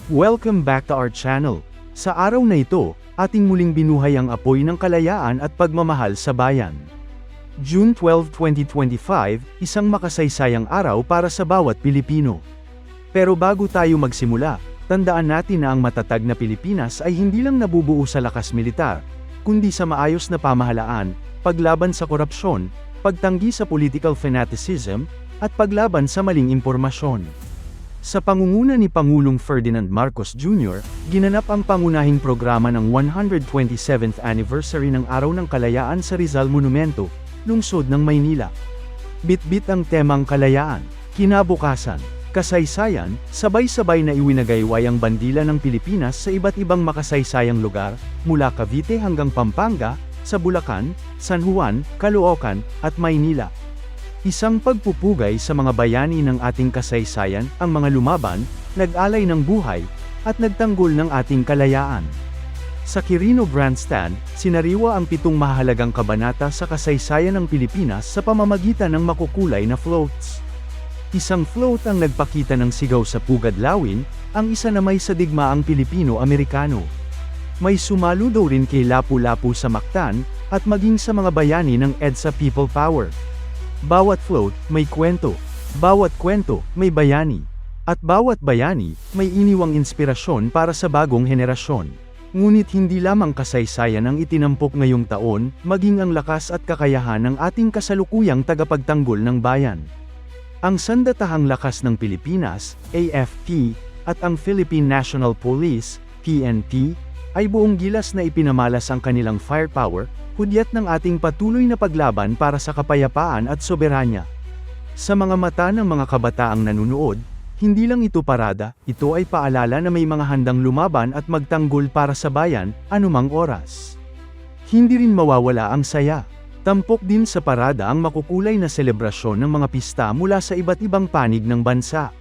Welcome back to our channel. Sa araw na ito, ating muling binuhay ang apoy ng kalayaan at pagmamahal sa bayan. June 12, 2025, isang makasaysayang araw para sa bawat Pilipino. Pero bago tayo magsimula, tandaan natin na ang matatag na Pilipinas ay hindi lang nabubuo sa lakas militar, kundi sa maayos na pamahalaan, paglaban sa korupsyon, pagtanggi sa political fanaticism, at paglaban sa maling impormasyon. Sa pangunguna ni Pangulong Ferdinand Marcos Jr., ginanap ang pangunahing programa ng 127th anniversary ng Araw ng Kalayaan sa Rizal Monumento, lungsod ng Maynila. Bitbit ang temang kalayaan, kinabukasan, kasaysayan, sabay-sabay na iwinagayway ang bandila ng Pilipinas sa iba't ibang makasaysayang lugar, mula Cavite hanggang Pampanga, sa Bulacan, San Juan, Caloocan, at Maynila. Isang pagpupugay sa mga bayani ng ating kasaysayan, ang mga lumaban, nag-alay ng buhay, at nagtanggol ng ating kalayaan. Sa Quirino Grandstand, sinariwa ang 7 mahalagang kabanata sa kasaysayan ng Pilipinas sa pamamagitan ng makukulay na floats. Isang float ang nagpakita ng sigaw sa Pugad Lawin, ang isa naman sa digmaang Pilipino-Amerikano. May sumalo daw rin kay Lapu-Lapu sa Mactan, at maging sa mga bayani ng EDSA People Power. Bawat float, may kwento. Bawat kwento, may bayani. At bawat bayani, may iniwang inspirasyon para sa bagong henerasyon. Ngunit hindi lamang kasaysayan ang itinampok ngayong taon, maging ang lakas at kakayahan ng ating kasalukuyang tagapagtanggol ng bayan. Ang Sandatahang Lakas ng Pilipinas, AFP, at ang Philippine National Police, PNP, ay buong gilas na ipinamalas ang kanilang firepower, hudyat ng ating patuloy na paglaban para sa kapayapaan at soberanya. Sa mga mata ng mga kabataang nanunood, hindi lang ito parada, ito ay paalala na may mga handang lumaban at magtanggol para sa bayan, anumang oras. Hindi rin mawawala ang saya. Tampok din sa parada ang makukulay na selebrasyon ng mga pista mula sa iba't ibang panig ng bansa.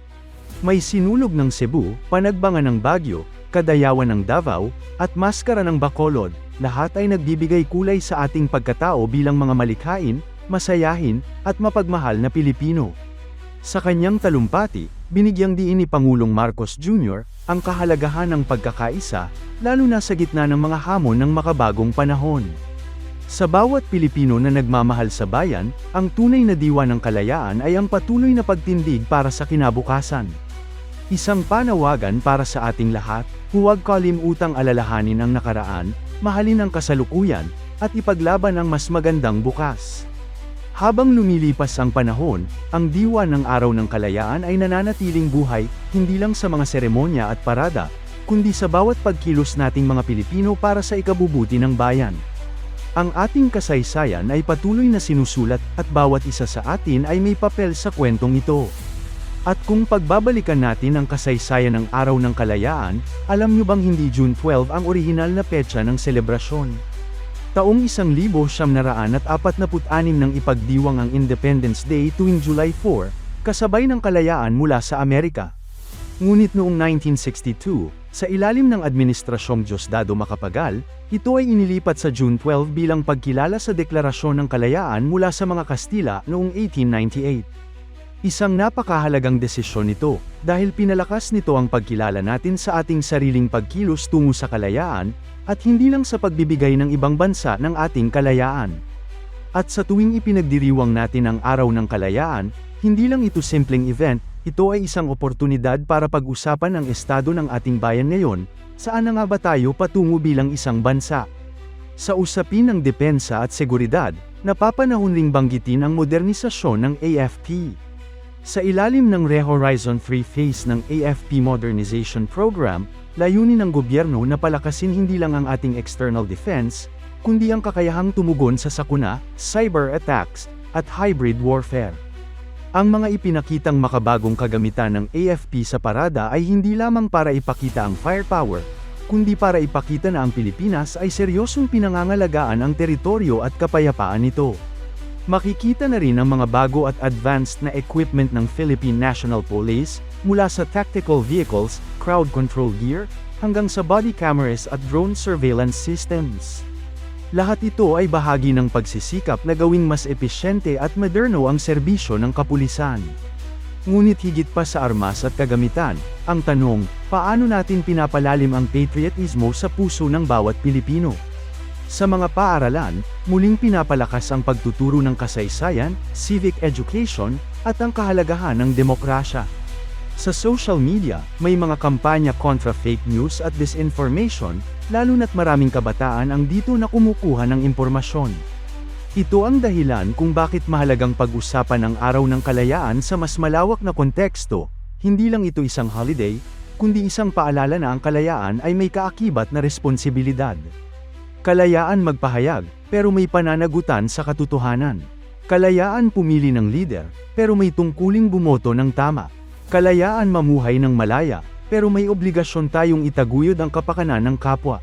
May sinulog ng Cebu, panagbangan ng Baguio, kadayawan ng Davao, at maskara ng Bacolod. Lahat ay nagbibigay kulay sa ating pagkatao bilang mga malikhain, masayahin, at mapagmahal na Pilipino. Sa kanyang talumpati, binigyang diin ni Pangulong Marcos Jr. ang kahalagahan ng pagkakaisa, lalo na sa gitna ng mga hamon ng makabagong panahon. Sa bawat Pilipino na nagmamahal sa bayan, ang tunay na diwa ng kalayaan ay ang patuloy na pagtindig para sa kinabukasan. Isang panawagan para sa ating lahat, huwag kalimutang alalahanin ang nakaraan, mahalin ang kasalukuyan, at ipaglaban ang mas magandang bukas. Habang lumilipas ang panahon, ang diwa ng Araw ng Kalayaan ay nananatiling buhay, hindi lang sa mga seremonya at parada, kundi sa bawat pagkilos nating mga Pilipino para sa ikabubuti ng bayan. Ang ating kasaysayan ay patuloy na sinusulat, at bawat isa sa atin ay may papel sa kwentong ito. At kung pagbabalikan natin ang kasaysayan ng Araw ng Kalayaan, alam nyo bang hindi June 12 ang orihinal na petsa ng selebrasyon? Taong 1946 nang ipagdiwang ang Independence Day tuwing July 4, kasabay ng kalayaan mula sa Amerika. Ngunit noong 1962, sa ilalim ng Administrasyong Diosdado Macapagal, ito ay inilipat sa June 12 bilang pagkilala sa Deklarasyon ng Kalayaan mula sa mga Kastila noong 1898. Isang napakahalagang desisyon ito, dahil pinalakas nito ang pagkilala natin sa ating sariling pagkilos tungo sa kalayaan, at hindi lang sa pagbibigay ng ibang bansa ng ating kalayaan. At sa tuwing ipinagdiriwang natin ang Araw ng Kalayaan, hindi lang ito simpleng event, ito ay isang oportunidad para pag-usapan ang estado ng ating bayan ngayon, saan na nga ba tayo patungo bilang isang bansa. Sa usapin ng depensa at seguridad, napapanahon ring banggitin ang modernisasyon ng AFP. Sa ilalim ng Re-Horizon 3 phase ng AFP Modernization Program, layunin ng gobyerno na palakasin hindi lang ang ating external defense, kundi ang kakayahang tumugon sa sakuna, cyber attacks, at hybrid warfare. Ang mga ipinakitang makabagong kagamitan ng AFP sa parada ay hindi lamang para ipakita ang firepower, kundi para ipakita na ang Pilipinas ay seryosong pinangangalagaan ang teritoryo at kapayapaan nito. Makikita na rin ang mga bago at advanced na equipment ng Philippine National Police, mula sa tactical vehicles, crowd control gear, hanggang sa body cameras at drone surveillance systems. Lahat ito ay bahagi ng pagsisikap na gawing mas episyente at moderno ang serbisyo ng kapulisan. Ngunit higit pa sa armas at kagamitan, ang tanong, paano natin pinapalalim ang patriotismo sa puso ng bawat Pilipino? Sa mga paaralan, muling pinapalakas ang pagtuturo ng kasaysayan, civic education, at ang kahalagahan ng demokrasya. Sa social media, may mga kampanya kontra fake news at disinformation, lalo na't maraming kabataan ang dito na kumukuha ng impormasyon. Ito ang dahilan kung bakit mahalagang pag-usapan ang Araw ng Kalayaan sa mas malawak na konteksto. Hindi lang ito isang holiday, kundi isang paalala na ang kalayaan ay may kaakibat na responsibilidad. Kalayaan magpahayag, pero may pananagutan sa katotohanan. Kalayaan pumili ng leader, pero may tungkuling bumoto ng tama. Kalayaan mamuhay ng malaya, pero may obligasyon tayong itaguyod ang kapakanan ng kapwa.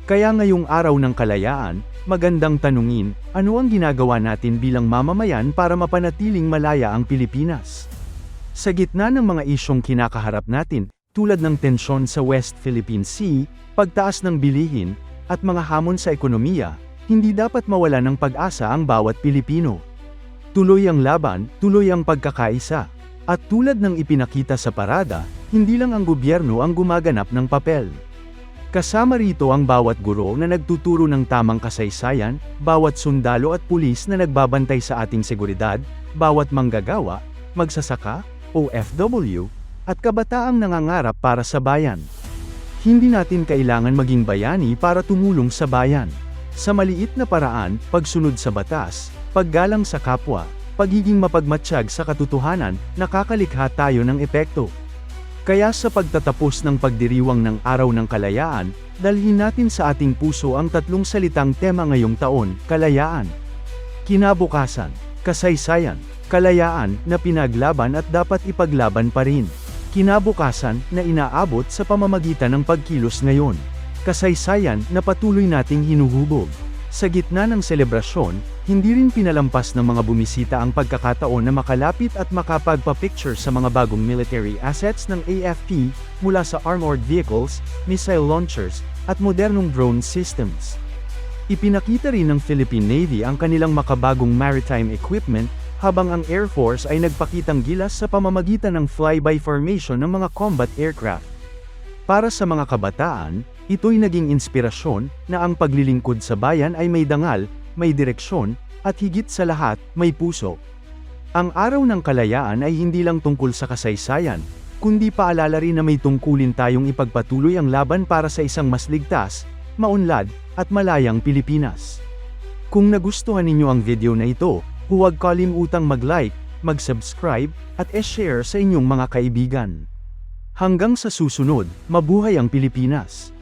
Kaya ngayong Araw ng Kalayaan, magandang tanungin, ano ang ginagawa natin bilang mamamayan para mapanatiling malaya ang Pilipinas? Sa gitna ng mga isyong kinakaharap natin, tulad ng tensyon sa West Philippine Sea, pagtaas ng bilihin, at mga hamon sa ekonomiya, hindi dapat mawala ng pag-asa ang bawat Pilipino. Tuloy ang laban, tuloy ang pagkakaisa. At tulad ng ipinakita sa parada, hindi lang ang gobyerno ang gumaganap ng papel. Kasama rito ang bawat guro na nagtuturo ng tamang kasaysayan, bawat sundalo at pulis na nagbabantay sa ating seguridad, bawat manggagawa, magsasaka, OFW, at kabataang nangangarap para sa bayan. Hindi natin kailangan maging bayani para tumulong sa bayan. Sa maliit na paraan, pagsunod sa batas, paggalang sa kapwa, pagiging mapagmatsyag sa katotohanan, nakakalikha tayo ng epekto. Kaya sa pagtatapos ng pagdiriwang ng Araw ng Kalayaan, dalhin natin sa ating puso ang tatlong salitang tema ngayong taon, kalayaan, kinabukasan, kasaysayan, kalayaan na pinaglaban at dapat ipaglaban pa rin. Kinabukasan na inaabot sa pamamagitan ng pagkilos ngayon. Kasaysayan na patuloy nating hinuhubog. Sa gitna ng selebrasyon, hindi rin pinalampas ng mga bumisita ang pagkakataon na makalapit at makapagpa-picture sa mga bagong military assets ng AFP, mula sa armored vehicles, missile launchers, at modernong drone systems. Ipinakita rin ng Philippine Navy ang kanilang makabagong maritime equipment, habang ang Air Force ay nagpakitang gilas sa pamamagitan ng flyby formation ng mga combat aircraft. Para sa mga kabataan, ito'y naging inspirasyon na ang paglilingkod sa bayan ay may dangal, may direksyon, at higit sa lahat, may puso. Ang Araw ng Kalayaan ay hindi lang tungkol sa kasaysayan, kundi paalala rin na may tungkulin tayong ipagpatuloy ang laban para sa isang mas ligtas, maunlad, at malayang Pilipinas. Kung nagustuhan ninyo ang video na ito, huwag kalimutang mag-like, mag-subscribe, at i-share sa inyong mga kaibigan. Hanggang sa susunod, mabuhay ang Pilipinas!